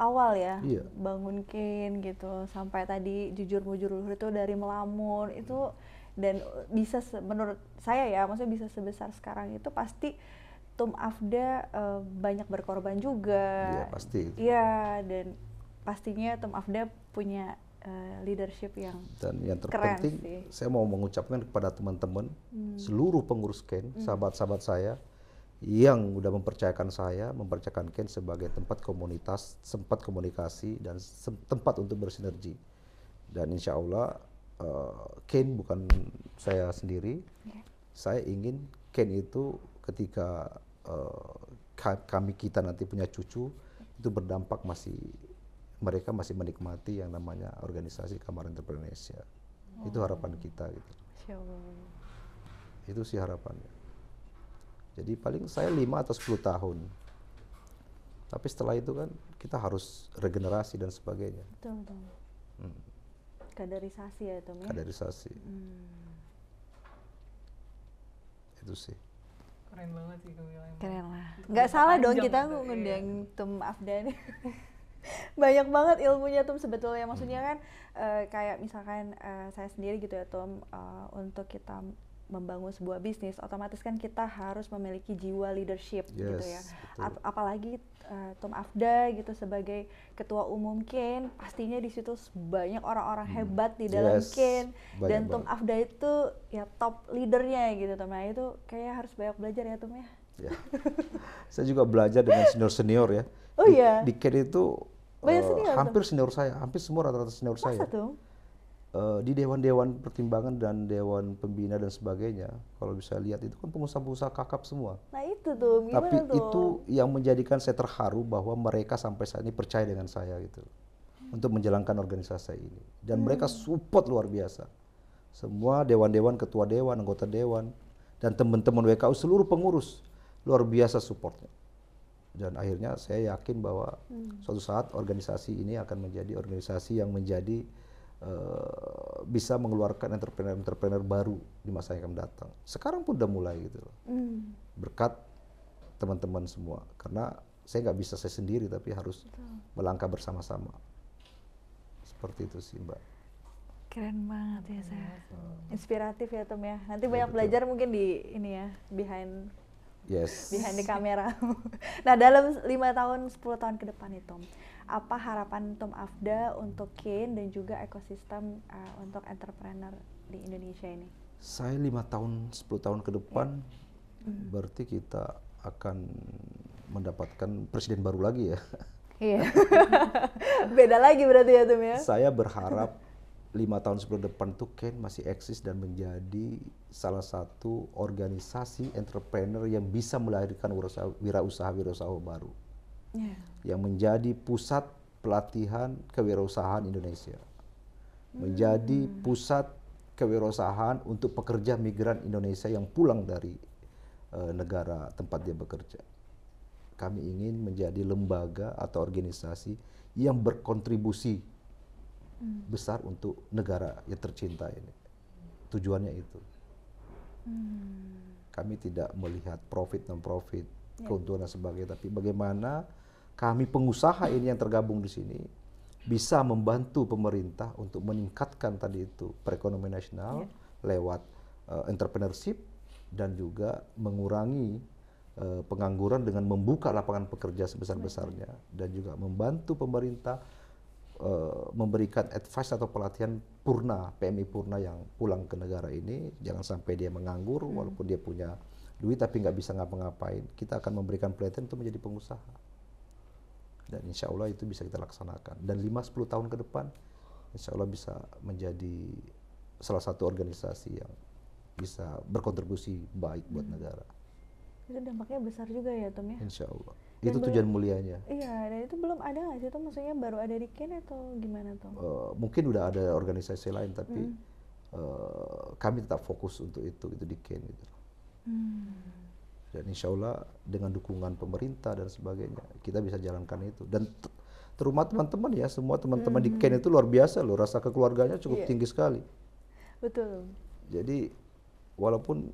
awal ya, Iya. bangun Ken gitu, sampai tadi jujur mujur luhur itu dari melamun itu, dan bisa menurut saya ya, maksudnya bisa sebesar sekarang itu pasti Tum Afda banyak berkorban juga. Iya, pasti. Iya, dan pastinya Tum Afda punya leadership yang Dan yang keren terpenting, sih. saya mau mengucapkan kepada teman-teman, seluruh pengurus Ken, sahabat-sahabat saya, yang udah mempercayakan Ken sebagai tempat komunitas, tempat komunikasi, dan tempat untuk bersinergi. Dan insya Allah, Ken bukan saya sendiri. Saya ingin Ken itu ketika kita nanti punya cucu, itu berdampak mereka masih menikmati yang namanya organisasi Kamar Entrepreneur Indonesia. Itu harapan kita gitu. Masya Allah. Itu sih harapannya. Jadi paling saya 5 atau 10 tahun. Tapi setelah itu kan kita harus regenerasi dan sebagainya. Betul, betul. Kaderisasi ya Tum ya? Kaderisasi. Itu sih. Keren banget sih Kemilang. Keren lah. Nggak salah dong Panjang kita gitu, ngundang Tum Afda nih. Banyak banget ilmunya Tum sebetulnya. Maksudnya kan kayak misalkan saya sendiri gitu ya Tum, untuk kita membangun sebuah bisnis, otomatis kan kita harus memiliki jiwa leadership gitu ya. Apalagi Tum Afda gitu sebagai ketua umum Ken, pastinya di situ banyak orang-orang hebat di dalam Ken, dan Tum Afda itu ya top leadernya gitu Tum. Nah itu kayak harus banyak belajar ya Tum ya. Ya. Saya juga belajar dengan senior-senior ya. Oh iya. Di Ken itu hampir senior saya, hampir semua rata-rata senior saya. Masa Tum? Di dewan-dewan pertimbangan dan dewan pembina dan sebagainya, kalau bisa lihat itu kan pengusaha-pengusaha kakap semua. Nah itu tuh, gimana tapi tuh? Itu yang menjadikan saya terharu bahwa mereka sampai saat ini percaya dengan saya gitu, untuk menjalankan organisasi ini. Dan mereka support luar biasa. Semua dewan-dewan, ketua dewan, anggota dewan, dan teman-teman WKU seluruh pengurus luar biasa supportnya. Dan akhirnya saya yakin bahwa suatu saat organisasi ini akan menjadi organisasi yang menjadi bisa mengeluarkan entrepreneur baru di masa yang akan datang. Sekarang pun udah mulai gitu loh. Berkat teman-teman semua. Karena saya nggak bisa saya sendiri, tapi harus melangkah bersama-sama. Seperti itu sih Mbak. Keren banget ya saya. Inspiratif ya Tum ya. Nanti banyak belajar mungkin di ini ya, behind the kamera. Nah dalam 5 tahun, 10 tahun ke depan itu, apa harapan Tum Afda untuk Ken dan juga ekosistem untuk entrepreneur di Indonesia ini? Saya 5 tahun, 10 tahun ke depan, berarti kita akan mendapatkan presiden baru lagi ya. Iya. Beda lagi berarti ya Tum ya. Saya berharap 5 tahun 10 depan tuh Ken masih eksis dan menjadi salah satu organisasi entrepreneur yang bisa melahirkan wirausaha baru. Yang menjadi pusat pelatihan kewirausahaan Indonesia. Menjadi pusat kewirausahaan untuk pekerja migran Indonesia yang pulang dari negara tempat dia bekerja. Kami ingin menjadi lembaga atau organisasi yang berkontribusi besar untuk negara yang tercinta ini. Tujuannya itu. Kami tidak melihat profit non profit, keuntungan dan sebagainya, tapi bagaimana kami pengusaha ini yang tergabung di sini bisa membantu pemerintah untuk meningkatkan tadi itu perekonomian nasional lewat entrepreneurship dan juga mengurangi pengangguran dengan membuka lapangan pekerja sebesar-besarnya, dan juga membantu pemerintah memberikan advice atau pelatihan purna, PMI purna yang pulang ke negara ini. Jangan sampai dia menganggur walaupun dia punya duit tapi nggak bisa ngapa-ngapain. Kita akan memberikan pelatihan untuk menjadi pengusaha. Dan insya Allah itu bisa kita laksanakan. Dan 5-10 tahun ke depan, insya Allah bisa menjadi salah satu organisasi yang bisa berkontribusi baik buat negara. Itu dampaknya besar juga ya Tum ya? Insya Allah. Dan itu tujuan mulianya. Iya, dan itu belum ada nggak sih Tum? Maksudnya baru ada di Ken atau gimana Tum? Mungkin udah ada organisasi lain, tapi kami tetap fokus untuk itu di Ken gitu. Dan insya Allah dengan dukungan pemerintah dan sebagainya, kita bisa jalankan itu. Dan terutama teman-teman ya, semua teman-teman di Ken itu luar biasa loh, rasa kekeluarganya cukup tinggi sekali. Betul. Jadi walaupun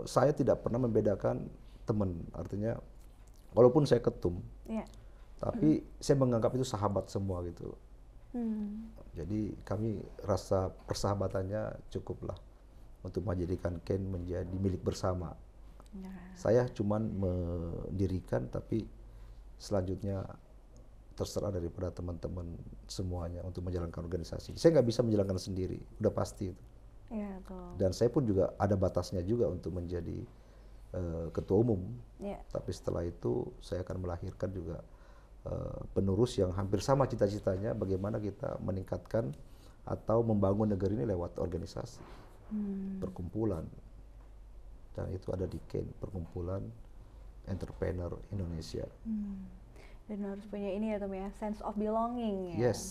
saya tidak pernah membedakan teman, artinya walaupun saya ketum, Tapi saya menganggap itu sahabat semua gitu. Jadi kami rasa persahabatannya cukuplah untuk menjadikan Ken menjadi milik bersama. Saya cuman mendirikan, tapi selanjutnya terserah daripada teman-teman semuanya untuk menjalankan organisasi. Saya nggak bisa menjalankan sendiri, udah pasti itu. Iya, betul. Dan saya pun juga ada batasnya juga untuk menjadi ketua umum. Iya. Tapi setelah itu saya akan melahirkan juga penerus yang hampir sama cita-citanya, bagaimana kita meningkatkan atau membangun negeri ini lewat organisasi, perkumpulan. Dan itu ada di Ken, Perkumpulan Entrepreneur Indonesia. Dan harus punya ini ya Tom ya, sense of belonging ya. Yes,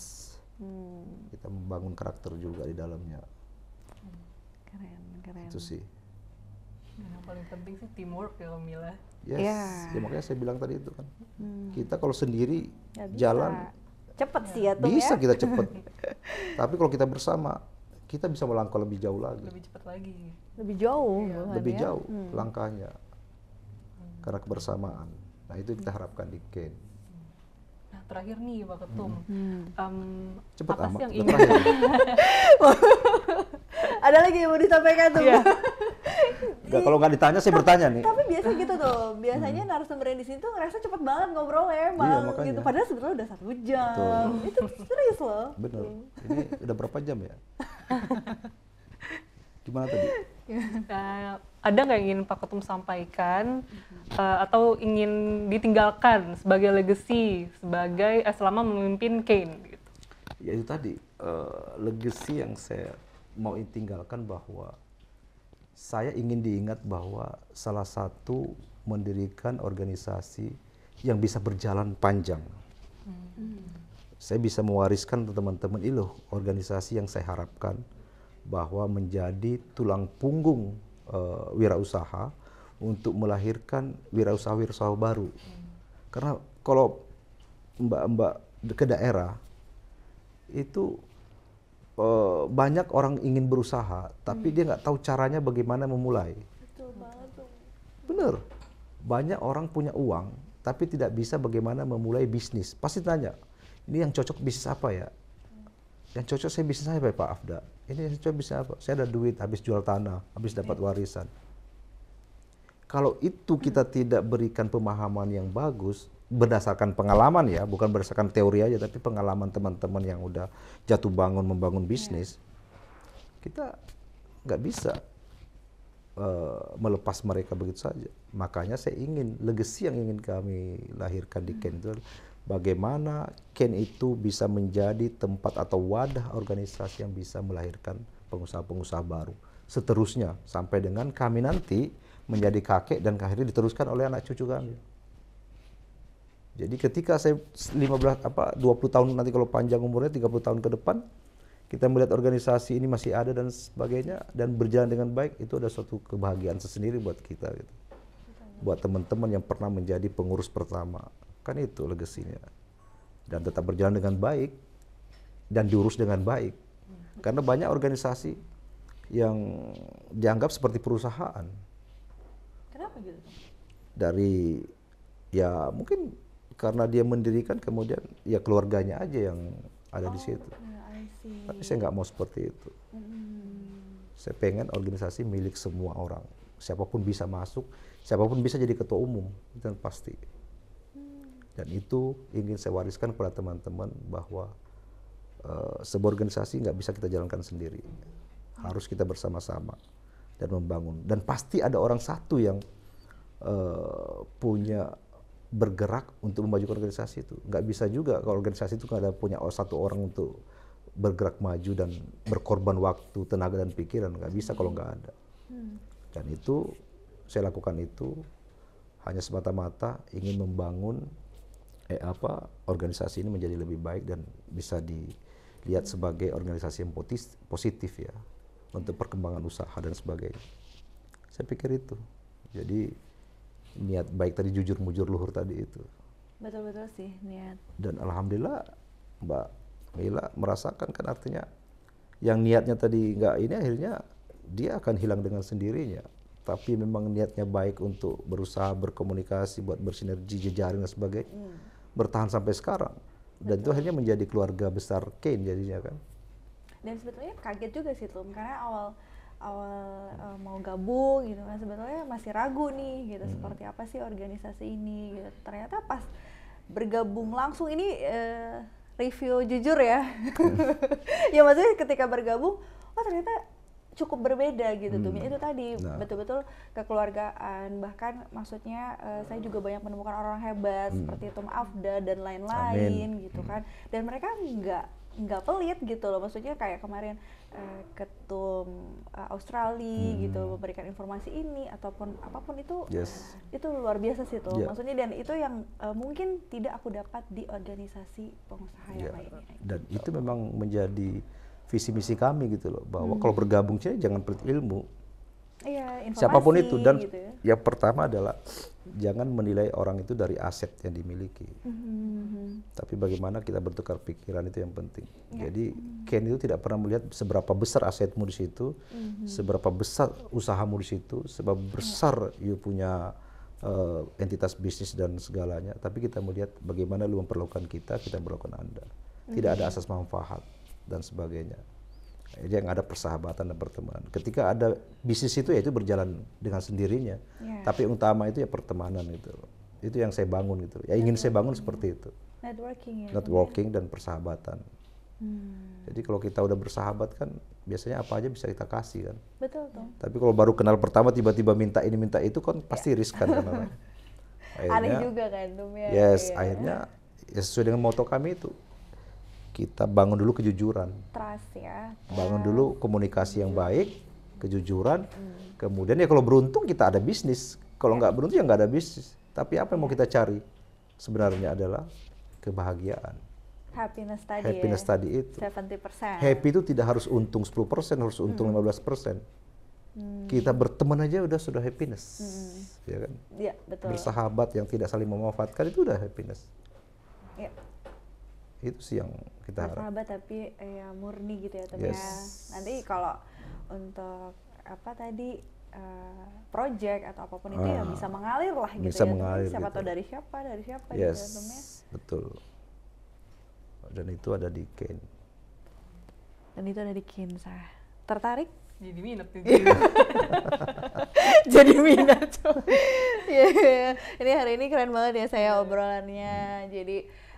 kita membangun karakter juga di dalamnya. Keren. Itu sih. Dan yang paling penting sih teamwork ya Mila. Yes, Ya. ya makanya saya bilang tadi itu kan. Kita kalau sendiri Nggak bisa. jalan Cepet sih ya Tom bisa ya. kita cepet. Tapi kalau kita bersama, kita bisa melangkah lebih jauh lagi. Lebih cepat lagi. Lebih jauh bahkan Lebih ya. jauh langkahnya. Karena kebersamaan. Nah itu kita harapkan di Ken. Nah terakhir nih Pak Ketum, Cepet apa amat. sih yang udah ingin terakhir. Ada lagi yang mau disampaikan tuh? Iya. Nggak, kalau nggak ditanya saya bertanya nih. Tapi biasa gitu tuh, biasanya narasumber yang di sini tuh ngerasa cepet banget ngobrolnya emang Iya, makanya. gitu. Padahal sebetulnya udah 1 jam. Itu serius loh. Bener. Ini udah berapa jam ya? Gimana tadi? Nah, ada nggak yang ingin Pak Ketum sampaikan atau ingin ditinggalkan sebagai legacy sebagai selama memimpin Ken gitu? Ya itu tadi, legacy yang saya mau tinggalkan bahwa saya ingin diingat bahwa salah satu mendirikan organisasi yang bisa berjalan panjang. Saya bisa mewariskan untuk teman-teman ini loh organisasi yang saya harapkan bahwa menjadi tulang punggung wirausaha untuk melahirkan wirausaha-wirausaha baru. Karena kalau mbak-mbak ke daerah itu banyak orang ingin berusaha, tapi dia nggak tahu caranya bagaimana memulai. Betul banget tuh. Bener, banyak orang punya uang, tapi tidak bisa bagaimana memulai bisnis. Pasti tanya, ini yang cocok bisnis apa ya? Yang cocok saya bisnis apa ya Pak Afda? Ini yang cocok bisnis apa? Saya ada duit, habis jual tanah, habis dapat warisan. Kalau itu kita tidak berikan pemahaman yang bagus, berdasarkan pengalaman ya, bukan berdasarkan teori aja, tapi pengalaman teman-teman yang udah jatuh bangun membangun bisnis, kita nggak bisa melepas mereka begitu saja. Makanya saya ingin, legacy yang ingin kami lahirkan di Ken itu bagaimana Ken itu bisa menjadi tempat atau wadah organisasi yang bisa melahirkan pengusaha-pengusaha baru. Seterusnya, sampai dengan kami nanti menjadi kakek dan akhirnya diteruskan oleh anak cucu kami. Jadi ketika saya 20 tahun nanti kalau panjang umurnya 30 tahun ke depan, kita melihat organisasi ini masih ada dan sebagainya dan berjalan dengan baik, itu ada suatu kebahagiaan tersendiri buat kita gitu. Buat teman-teman yang pernah menjadi pengurus pertama, kan itu legasinya. Dan tetap berjalan dengan baik dan diurus dengan baik. Karena banyak organisasi yang dianggap seperti perusahaan. Kenapa gitu? Dari ya mungkin karena dia mendirikan kemudian ya keluarganya aja yang ada di situ. I see. Tapi saya nggak mau seperti itu. Saya pengen organisasi milik semua orang. Siapapun bisa masuk, siapapun bisa jadi ketua umum, itu pasti. Dan itu ingin saya wariskan kepada teman-teman bahwa sebuah organisasi nggak bisa kita jalankan sendiri. Harus kita bersama-sama dan membangun. Dan pasti ada orang satu yang punya bergerak untuk memajukan organisasi itu. Nggak bisa juga kalau organisasi itu nggak ada punya satu orang untuk bergerak maju dan berkorban waktu, tenaga dan pikiran. Nggak bisa kalau nggak ada. Dan itu saya lakukan itu hanya semata-mata ingin membangun organisasi ini menjadi lebih baik dan bisa dilihat sebagai organisasi yang positif ya untuk perkembangan usaha dan sebagainya. Saya pikir itu. Jadi niat baik tadi, jujur mujur luhur tadi itu. Betul-betul sih niat. Dan alhamdulillah Mbak Mila merasakan kan artinya yang niatnya tadi nggak ini akhirnya dia akan hilang dengan sendirinya. Tapi memang niatnya baik untuk berusaha berkomunikasi, buat bersinergi, jejaring dan sebagainya. bertahan sampai sekarang. Dan itu akhirnya menjadi keluarga besar Kane jadinya kan. Dan sebetulnya kaget juga sih Tum, karena awal mau gabung gitu kan, sebetulnya masih ragu nih gitu, seperti apa sih organisasi ini gitu. Ternyata pas bergabung langsung ini review jujur ya. Ya maksudnya ketika bergabung, oh ternyata cukup berbeda gitu tuh. Itu tadi betul-betul kekeluargaan, bahkan maksudnya saya juga banyak menemukan orang hebat seperti Tum Afda dan lain-lain gitu kan. Dan mereka nggak pelit gitu loh, maksudnya kayak kemarin ketum Australia gitu memberikan informasi ini ataupun apapun itu itu luar biasa sih tuh maksudnya, dan itu yang mungkin tidak aku dapat di organisasi pengusaha yang lainnya gitu. Dan itu memang menjadi visi misi kami gitu loh, bahwa kalau bergabung jangan pelit ilmu. Iya, informasi, siapapun itu, dan gitu ya. Yang pertama adalah jangan menilai orang itu dari aset yang dimiliki, tapi bagaimana kita bertukar pikiran, itu yang penting. Jadi Ken itu tidak pernah melihat seberapa besar asetmu di situ, seberapa besar usahamu di situ, seberapa besar you punya entitas bisnis dan segalanya, tapi kita melihat bagaimana lu memperlakukan kita memperlakukan Anda. Tidak ada asas manfaat dan sebagainya. Jadi yang ada persahabatan dan pertemanan. Ketika ada bisnis itu ya itu berjalan dengan sendirinya. Tapi yang utama itu ya pertemanan gitu. Itu yang saya bangun gitu. Ya ingin saya bangun seperti itu. Networking ya. Networking dan persahabatan. Jadi kalau kita udah bersahabat kan biasanya apa aja bisa kita kasih kan. Betul tuh. Tapi kalau baru kenal pertama tiba-tiba minta ini minta itu kan pasti riskan kan orang. Aneh juga kan tuh ya. Yes, akhirnya ya sesuai dengan moto kami itu. Kita bangun dulu kejujuran, trust ya. Bangun dulu komunikasi yang baik, kejujuran. Kemudian ya kalau beruntung kita ada bisnis, kalau nggak beruntung ya nggak ada bisnis. Tapi apa yang mau kita cari? Sebenarnya adalah kebahagiaan. Happiness tadi. Happiness ya. tadi itu. 70%. Happy itu tidak harus untung 10%, harus untung 15%. Kita berteman aja sudah happiness, ya kan? Iya, betul. Bersahabat yang tidak saling memanfaatkan itu udah happiness. Iya. Itu sih yang kita harap. Bersahabat tapi ya murni gitu ya Tom ya. Nanti kalau untuk apa tadi project atau apapun itu ya bisa mengalir lah gitu bisa ya. Mengalir siapa gitu. tahu dari siapa gitu ya Tom ya. Betul. Dan itu ada di Ken. Dan itu ada di Kinsa. Tertarik? Jadi minat nih. Jadi minat tuh. Ini hari ini keren banget ya saya obrolannya. Jadi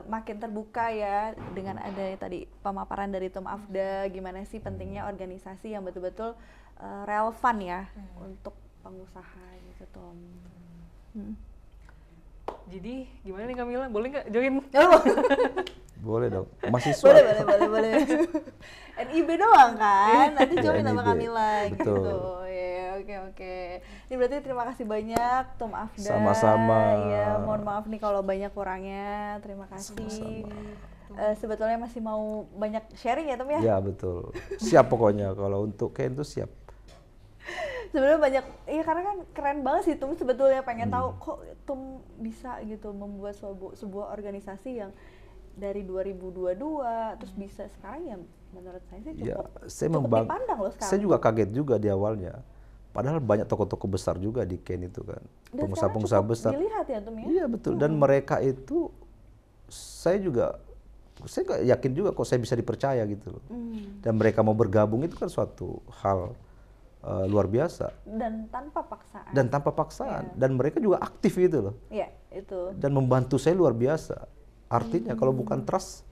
makin terbuka ya dengan ada tadi pemaparan dari Tum Afda, gimana sih pentingnya organisasi yang betul-betul relevan ya untuk pengusaha gitu Tom. Jadi gimana nih Kamila, boleh nggak join? Boleh dong, mahasiswa. boleh. NIB doang kan, nanti join sama NIB. Kamila gitu. Betul. Ya, oke. Ini berarti terima kasih banyak Tum Afda. Sama-sama. Ya, mohon maaf nih kalau banyak kurangnya. Terima kasih. Sama-sama. Sebetulnya masih mau banyak sharing ya Tum ya? Ya betul. Siap pokoknya kalau untuk Ken itu siap. Sebenarnya banyak, iya karena kan keren banget sih Tum sebetulnya, pengen tahu kok Tum bisa gitu membuat sebuah organisasi yang dari 2022 terus bisa sekarang ya menurut saya sih cukup dipandang loh sekarang. Saya juga kaget juga di awalnya. Padahal banyak tokoh-tokoh besar juga di Ken itu kan. Pengusaha-pengusaha besar. Dilihat ya Tum ya? Iya betul. Dan mereka itu saya nggak yakin juga kok saya bisa dipercaya gitu loh. Dan mereka mau bergabung itu kan suatu hal luar biasa. Dan tanpa paksaan. Yeah. Dan mereka juga aktif gitu loh. Iya, itu. Dan membantu saya luar biasa. Artinya kalau bukan trust,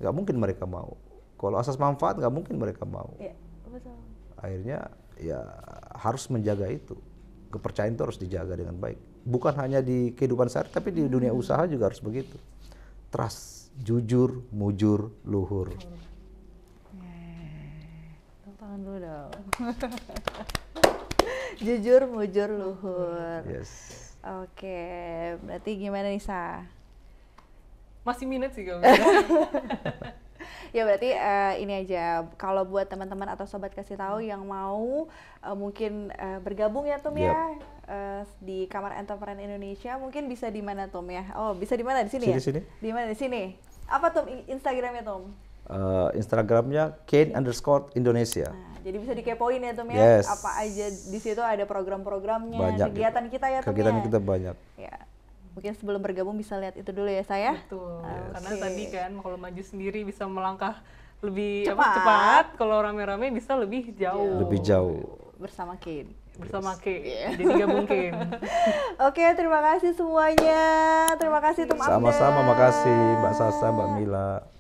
nggak mungkin mereka mau. Kalau asas manfaat nggak mungkin mereka mau. Iya, betul. Akhirnya ya harus menjaga itu. Kepercayaan itu harus dijaga dengan baik. Bukan hanya di kehidupan sehari, tapi di dunia usaha juga harus begitu. Trust, jujur, mujur, luhur. Tangan dulu dong. Jujur, mujur, luhur. Yes. Oke, berarti gimana nih Sa? Masih minat sih kamu. Ya berarti ini aja, kalau buat teman-teman atau sobat kasih tahu yang mau mungkin bergabung ya Tum ya di Kamar Entrepreneur Indonesia, mungkin bisa di mana Tum ya? Oh bisa di mana, di sini ya? Sini. Di mana, di sini? Apa Tum Instagramnya Tum? Instagramnya Kane_Indonesia. Nah, jadi bisa dikepoin ya Tum ya? Yes. Apa aja di situ ada program-programnya, banyak kegiatan kita ya Tum kegiatan ya? kita banyak. Ya. Mungkin sebelum bergabung bisa lihat itu dulu ya saya. Betul. Oke. Karena tadi kan kalau maju sendiri bisa melangkah lebih Cepat. kalau rame-rame bisa lebih jauh. Lebih jauh. Bersama Kin. Bersama K. Jadi nggak mungkin. Oke, terima kasih semuanya. Terima kasih Tum Afda. Sama-sama, makasih Mbak Sasa, Mbak Mila.